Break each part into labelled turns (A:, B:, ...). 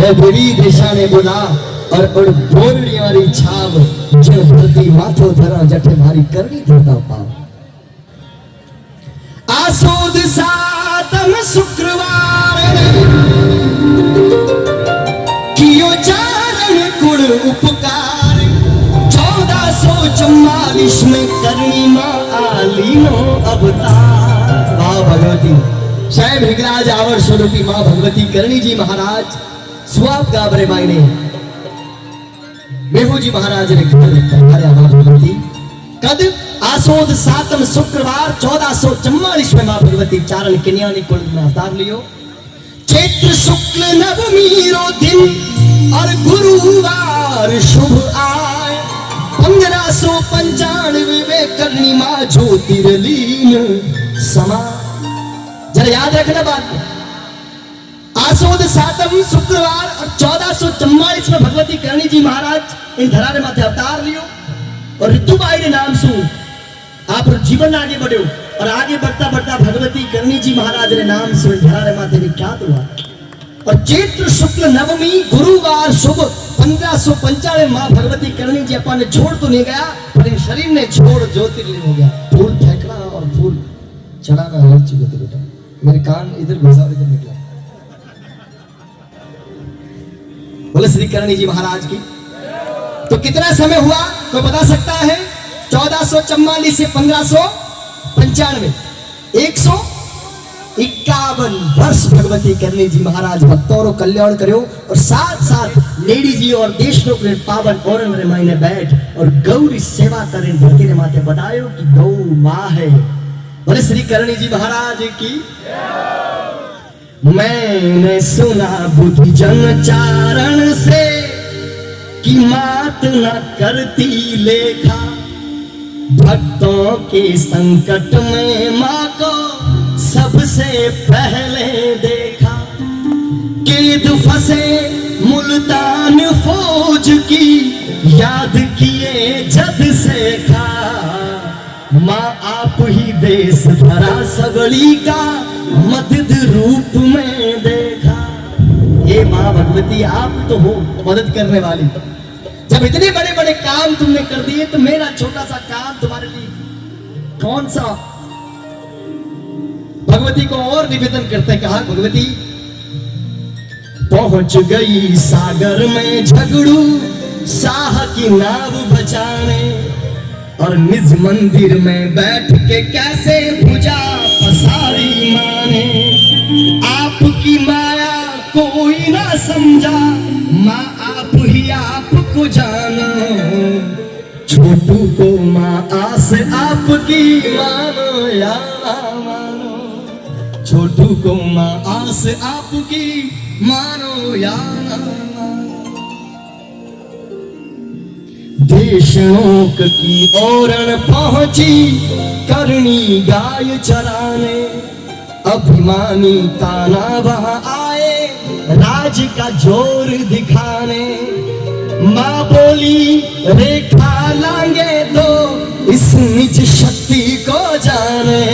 A: है देवी दिशा ने बोला और बोलने वाली छाव जो धरती माथो धरा जठे मारी करनी धरता पाव। आसोद सातम शुक्रवार कियो चारण कुल उपकार 1444 में करनी मां आलीनो अवतार। वाह भगवती स्वयं हिंगराज आवर स्वरूपी मां भगवती करणी जी महाराज स्वाप गावरे मायने मेहू जी महाराज ने अरे मां भगवती कद आसोद सातम शुक्रवार 1444 में मां भगवती चारण किन्यानी कुल में अवतार लियो। चैत्र शुक्ल नवमी रो दिन और गुरुवार शुभ आए 1595 में करनी मां ज्योतिर्लीन समा। जरा याद रखना बात, आसोद सातम शुक्रवार और 1444 में भगवती करणी जी महाराज इन धरा ने माथे अवतार लियो और ऋतुबाई ने नाम सु आप जीवन आगे बढ़ो और आगे बढ़ता बढ़ता भगवती करणी जी महाराज ने नाम से धरा ने माथे विख्यात हुआ। और चैत्र शुक्ल नवमी गुरुवार शुभ 1595 मां भगवती करणी जी अपन ने छोड़ तो नहीं गया पर इन शरीर ने छोड़ ज्योतिर्लिंग हो गया। फूल फेंकना और फूल चढ़ाना अलग चीज होती बेटा। मेरे कान इधर घुसा और इधर निकला। बोले श्री करणी जी महाराज की। तो कितना समय हुआ कोई बता सकता है? 1444 से 1595 151 वर्ष भगवती करणी जी महाराज भक्तों रो कल्याण करो और साथ साथ लेडी जी और देश रो पावन और मायने बैठ और गौरी सेवा करें धरती ने माथे बतायो कि गौ मां है। बोले श्री करणी जी महाराज की। मैंने सुना बुद्धि जन चारण से कि मात न करती लेखा भक्तों के संकट में मां को सबसे पहले देखा। कैद फंसे मुल्तान फौज की याद किए जद से खा मां आप ही देश धरा सबली का मदद रूप में देखा। ये मां भगवती आप तो हो मदद करने वाली। जब इतने बड़े बड़े काम तुमने कर दिए तो मेरा छोटा सा काम तुम्हारे लिए कौन सा? भगवती को और निवेदन करते कहा भगवती पहुंच गई सागर में झगड़ू साह की नाव बचाने और निज मंदिर में बैठ के कैसे भुजा पसारी माने। आपकी माया कोई ना समझा मां आप ही आपको जानो। छोटू को मां आस आपकी मानो या मानो। छोटू को मां आस आपकी मानो या मानो। देशनोक की ओरण पहुंची करनी गाय चराने अभिमानी ताना वहां आए राज का जोर दिखाने। मां बोली रेखा लांगे तो इस निज शक्ति को जाने।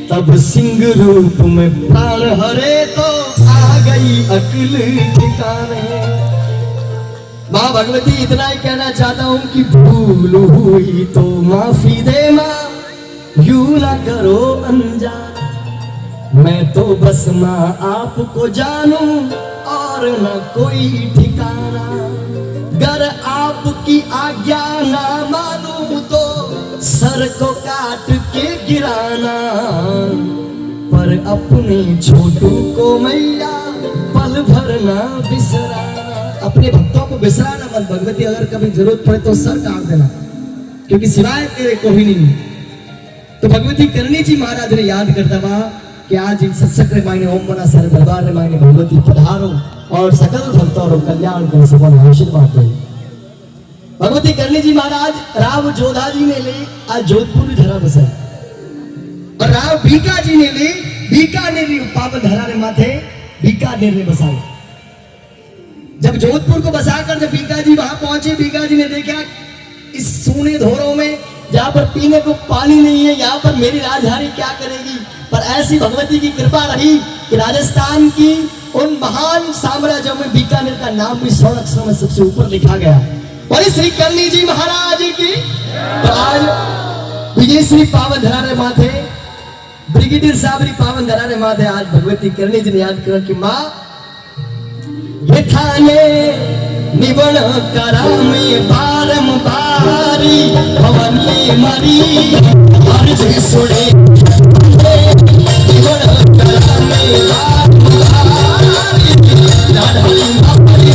A: तब सिंह रूप में प्राण हरे तो आ गई अकल ठिकाने। मां भगवती इतना ही कहना चाहता हूं कि भूल हुई तो माफी दे मां यूं ना करो अनजान। मैं तो बस मां आपको जानूं और न कोई ठिकाना। गर आपकी आज्ञा ना मानूं तो सर को काट के गिराना। पर अपने छोटू को मैया पल भर ना बिसराना। अपने भक्तों को बिसराना मत भगवती। अगर कभी जरूरत पड़े तो सर काट देना क्योंकि सिवाय तेरे कोई नहीं। तो भगवती करणी जी महाराज ने याद करता वहां कि आज इन सत्संग मायने ओम मना सर दरबार मायने भगवती पधारो और सकल भक्तों को कल्याण कर सको आशीर्वाद दो। भगवती करणी जी महाराज राव जोधा जी ने ले आज जोधपुर धरा बसाया और राव भीका जी ने ले बीकानेर पावन धरा ने माथे बीकानेर ने बसाया। जब जोधपुर को बसाकर जब भीका जी वहां पहुंचे भीका जी ने देखा इस सोने धोरों में जहाँ पर पीने को पानी नहीं है, यहाँ पर मेरी राजधानी क्या करेगी। पर ऐसी भगवती की कृपा रही कि राजस्थान की उन महान साम्राज्यों में बीकानेर का नाम भी 100 अक्षरों में सबसे ऊपर लिखा गया। और श्री करणी जी महाराज की तो आज विजय श्री पावन धरारे माथे ब्रिगेडियर साहब री पावन धरारे माथे आज भगवती करणी जी ने याद कर कि माँ ये थाने निवण करा में बारंबारी भवानी मरी अर्ज सुने निवण करा में बारंबारी लाडली मारी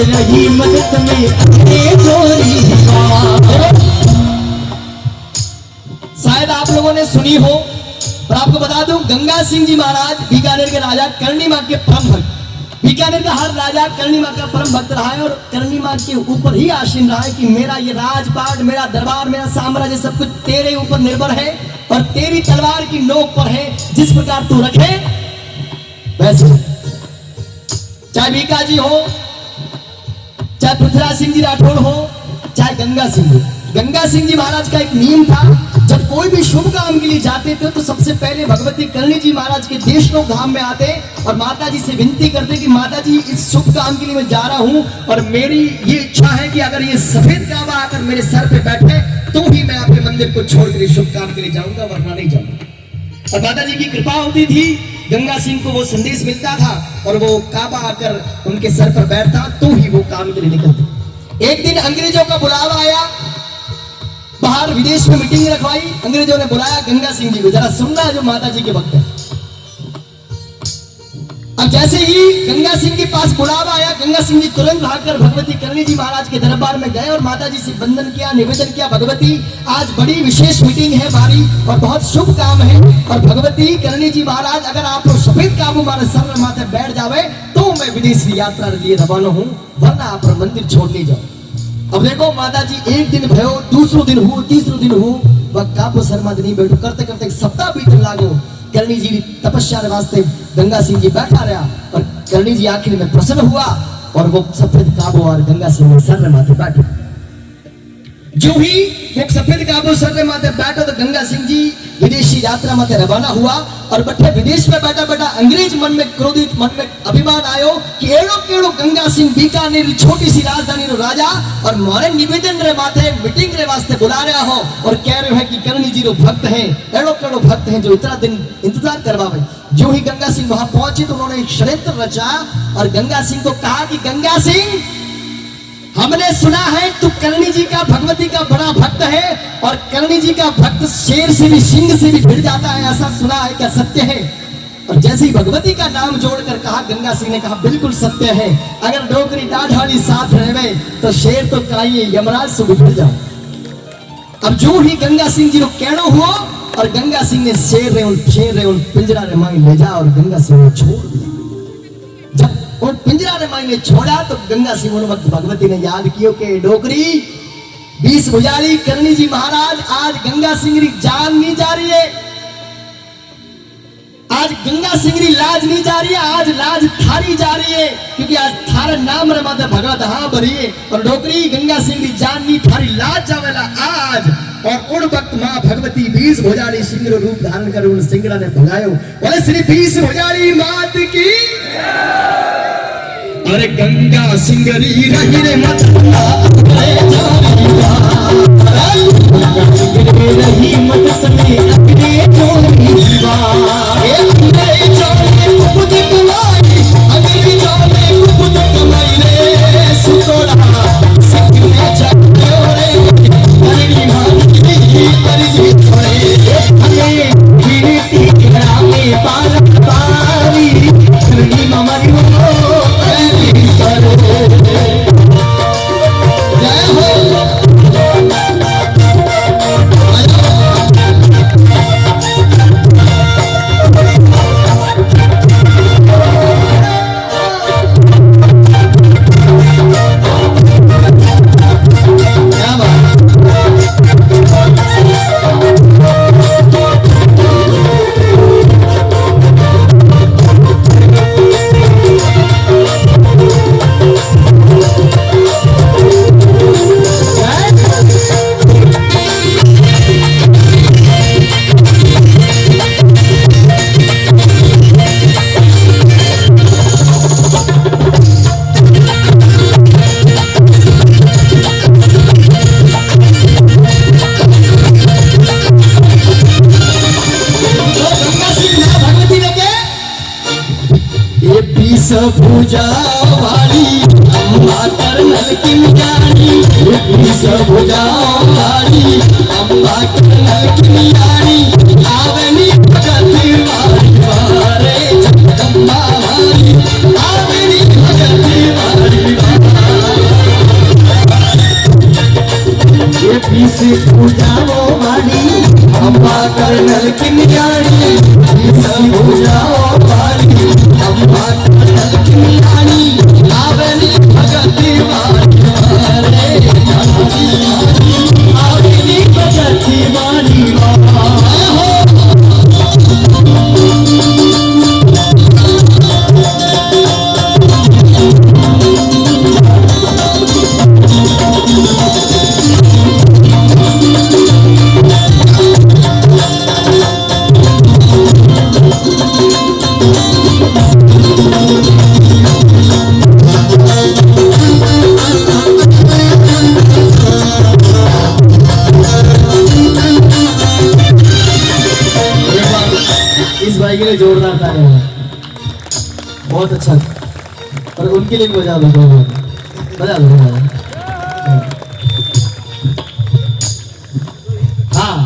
A: रही मदद में अपने जोरी दीवार। शायद आप लोगों ने सुनी हो, पर आपको बता दूं, गंगा सिंह जी महाराज बीकानेर के राजा करणी मां के परम भक्त। बीकानेर का हर राजा करणी मां का परम भक्त रहा है और करणी मां के ऊपर ही आशीन रहा है कि मेरा ये राजपाट, मेरा दरबार, मेरा साम्राज्य सब कुछ तेरे ऊपर निर्भर है और तेरी तलवार की नोक पर है। जिस प्रकार तू रखे वैसे, चाहे बीका जी हो, चाहे पृथ्वीराज सिंह जी राठौड़ हो, चाहे गंगा सिंह जी। गंगा सिंह जी महाराज का एक नियम था, जब कोई भी शुभ काम के लिए जाते थे तो सबसे पहले भगवती करणी जी महाराज के देशलोक धाम में आते और माता जी से विनती करते कि माता जी इस शुभ काम के लिए मैं जा रहा हूं और मेरी ये इच्छा है कि अगर ये सफेद काबा आकर मेरे सर पे बैठे तो ही मैं अपने मंदिर को छोड़कर शुभ काम के लिए जाऊंगा, वरना नहीं जाऊंगा। और माता जी की कृपा होती थी, गंगा सिंह को वो संदेश मिलता था और वो काबा आकर उनके सर पर बैठता तो ही वो काम के लिए निकलते। एक दिन अंग्रेजों का बुलावा आया, बाहर विदेश में मीटिंग रखवाई, अंग्रेजों ने बुलाया गंगा सिंह जी को, जरा सुनना है जो माता जी के भक्त है। अब जैसे ही गंगा सिंह के पास बुलावा आया, गंगा सिंह जी तुरंत भागकर भगवती करणी जी महाराज के दरबार में गए और माता जी से वंदन किया, निवेदन किया, भगवती आज बड़ी विशेष मीटिंग है हमारी और बहुत शुभ काम है और भगवती करणी जी महाराज अगर आप लोग सफेद काबू मारे सर माथे बैठ जावे तो मैं विदेश की यात्रा के लिए रवाना हूं, वरना आप मंदिर छोड़ नहीं जाओ। अब देखो माता जी एक दिन भयो, दूसरो दिन हो, तीसरो दिन हो, वह काबू शर्मा नहीं बैठो, करते करते एक सप्ताह बीतने लागो। करणी जी तपस्या के वास्ते गंगा सिंह जी बैठा रहा और करणी जी आखिर में प्रसन्न हुआ और वो सफेद काबू और गंगा सिंह सर माथे बैठे। जो ही वो सफेद काबू सर माथे बैठा तो गंगा सिंह जी विदेशी यात्रा माथे रवाना हुआ और बैठे विदेश में बैठा बैठा अंग्रेज मन में क्रोधित, मन में अभिमान आयो कि एड़ो केड़ो गंगा सिंह बीकानेर छोटी सी राजधानी रो राजा और मारे निवेदन रे माथे मीटिंग रे वास्ते बुला रहा हो और कह रहे हैं कि करणी जी रो भक्त हैं, एड़ो केड़ो भक्त हैं जो इतना दिन इंतजार करवावे। जो ही गंगा सिंह वहां पहुंचे तो उन्होंने एक षड्यंत्र रचा और गंगा सिंह को कहा कि गंगा सिंह, हमने सुना है तू करणी जी का, भगवती का बड़ा भक्त है और करणी जी का भक्त शेर से भी, सिंह से भी भिड़ जाता है, ऐसा सुना है, क्या सत्य है? और जैसे ही भगवती का नाम जोड़कर कहा, गंगा सिंह ने कहा बिल्कुल सत्य है, अगर डोगरी दाढ़ी साथ रहे तो शेर तो चाहिए, यमराज से भिड़ जाओ। अब जो ही गंगा सिंह जी को कहना हुआ और गंगा सिंह ने शेर रे पिंजरा रे मांग ले जा और गंगा सिंह ने छोड़ दिया। जब और पिंजरा रे मांग ने छोड़ा तो गंगा सिंह उन वक्त भगवती ने याद किया कि डोगरी 20 भुजाली करणी जी महाराज, आज गंगा सिंह री जान नहीं जा रही है, आज गंगा सिंह री लाज नहीं जा रही है, आज लाज थारी जा रही है, क्योंकि आज थारा नाम रे माते भगवत हाँ भरी है और डोगरी गंगा सिंह री जान नहीं थारी लाज जावेला आज। और उन वक्त मां भगवती 20 भुजाली सिंह रो रूप धारण कर उन सिंगड़ा ने भगायो। बोले श्री 20 भुजाली मात की। अरे गंगा सिंगरी रही रे मत रही मत सने अपने जोड़ी दीवार खुद कमाई, अगली जाने खुद कमाई रे सुतोड़ा सखने जाते रे करणी मां की अर्जी छोड़े हमें जीती ग्रामे पालक पारी करणी ममरी हो भुजा वाली अम्मा करनल की नियानी, भुजा वाली अम्मा करनल की नियानी, आवनी भगत मारी मारे जगदम्बा मारी, आवनी भगत मारी मारे बहुत अच्छा। और उनके लिए भी बजा दो, बजा दो। हाँ,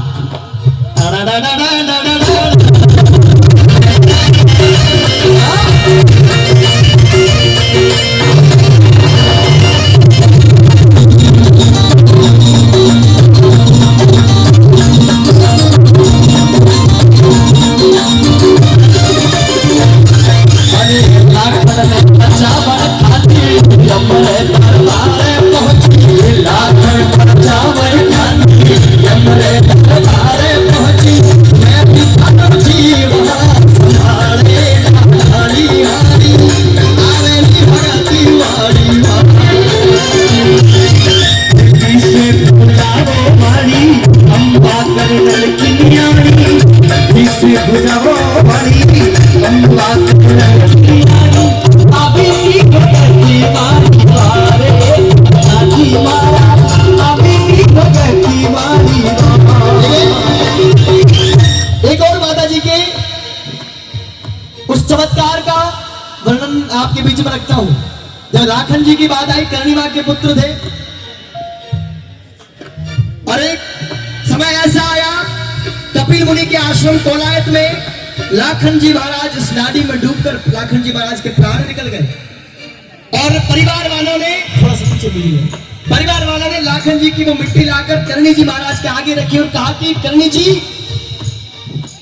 A: उस चमत्कार का वर्णन आपके बीच में रखता हूं। जब लाखन जी की बात आई, करणी मां के पुत्र थे, और एक समय ऐसा आया कपिल मुनि के आश्रम कोलायत में लाखन जी महाराज उस नाडी में डूबकर लाखन जी महाराज के प्राण निकल गए। और परिवार वालों ने, थोड़ा सा पीछे मिलिए, परिवार वालों ने लाखन जी की वो मिट्टी लाकर करणी जी महाराज के आगे रखी और कहा कि करणी जी,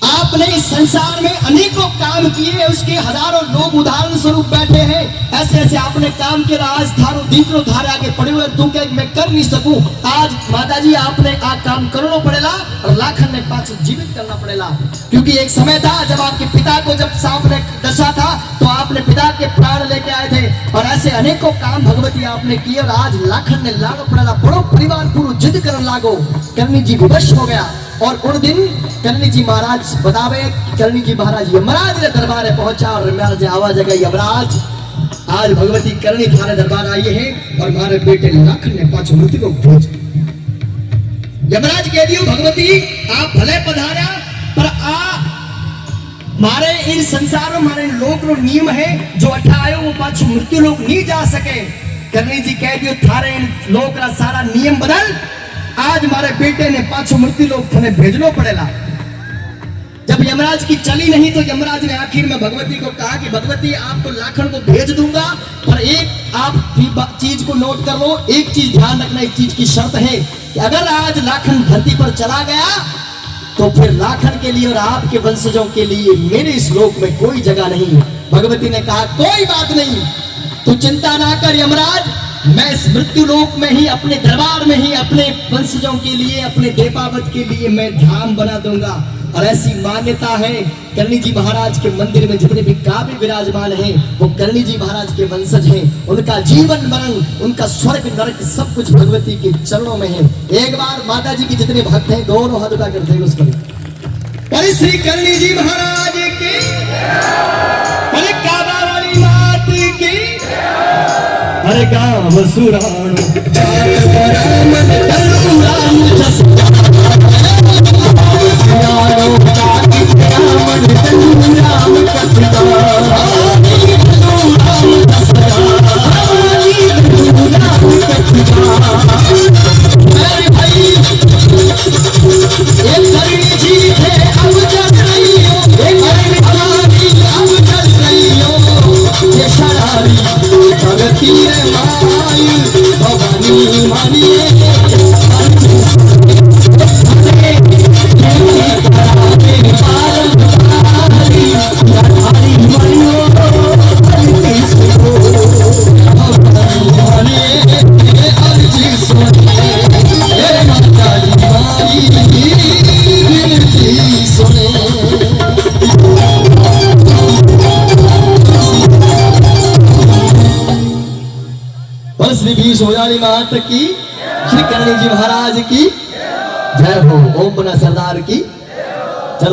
A: आपने इस संसार में अनेकों काम किए, उसके हजारों लोग उदाहरण स्वरूप बैठे हैं, ऐसे ऐसे आपने काम के राज धारो दीकरो धारे आगे पड़े हुए, तुम क्या मैं कर नहीं सकूं? आज माताजी आपने आ काम करना पड़ेगा और लाखन ने पाछो जीवित करना पड़ेगा। क्योंकि एक समय था जब आपके पिता को जब सांप ने डसा था तो आपने पिता के प्राण लेके आए थे, और ऐसे अनेकों काम भगवती आपने किए, और आज लाखन ने लाड़ो पड़ेगा, बड़ो परिवार पूरा जिद करने लागो। करणी जी विवश हो गया, और उन दिन करणी जी महाराज बतावे, करणी जी महाराज यमराज के दरबार में पहुंचा, और यमराज आवाज आ गई, यमराज आज भगवती करणी थारे दरबार आई है और हमारे बेटे लाखन ने पांच मूर्ति को भेज। यमराज कह दियो, भगवती आप भले पधारा, पर मारे इन संसारों मारे लोक नो नियम है, जो अठायो वो पांच मृत्यु लोक नहीं जा सके। करणी जी कह दियो, थारे इन लोक का सारा नियम बदल, आज हमारे बेटे ने पांचों मृत्यु लोग थने भेजनो पड़ेगा। जब यमराज की चली नहीं तो यमराज ने आखिर में भगवती को कहा कि भगवती आपको लाखन को भेज दूंगा, पर एक आप चीज को नोट कर लो, एक चीज ध्यान रखना, एक चीज की शर्त है कि अगर आज लाखन धरती पर चला गया तो फिर लाखन के लिए और आपके वंशजों के लिए मेरे इस लोक में कोई जगह नहीं। भगवती ने कहा कोई बात नहीं, तू चिंता ना कर यमराज, मैं इस मृत्यु लोक में ही अपने दरबार में ही अपने वंशजों के लिए, अपने देवावत के लिए मैं धाम बना दूंगा। और ऐसी मान्यता है, करणी जी महाराज के मंदिर में जितने भी काव्य विराजमान हैं वो करणी जी महाराज के वंशज हैं। उनका जीवन मरण, उनका स्वर्ग नरक सब कुछ भगवती के चरणों में है। एक बार माता जी के जितने भक्त हैं दोनों हाथ उठा करते हैं उसको, पर श्री करणी जी महाराज की, अरे काबा वाली मात की, अरे गाम सुराण जात बरामद तनु राम जस यारो काकी रामन तनु राम कथता तनु राम जस तनु राम कथता। मेरे भाई ये करणी जी थे अब जल रही हो, ये करणी भवानी अब जल रही हो, ये शरारी भगती माई भवानी मानिए श्री भी सोजाली माता की, श्री करणी जी महाराज की जय हो। ओम बना सरदार की।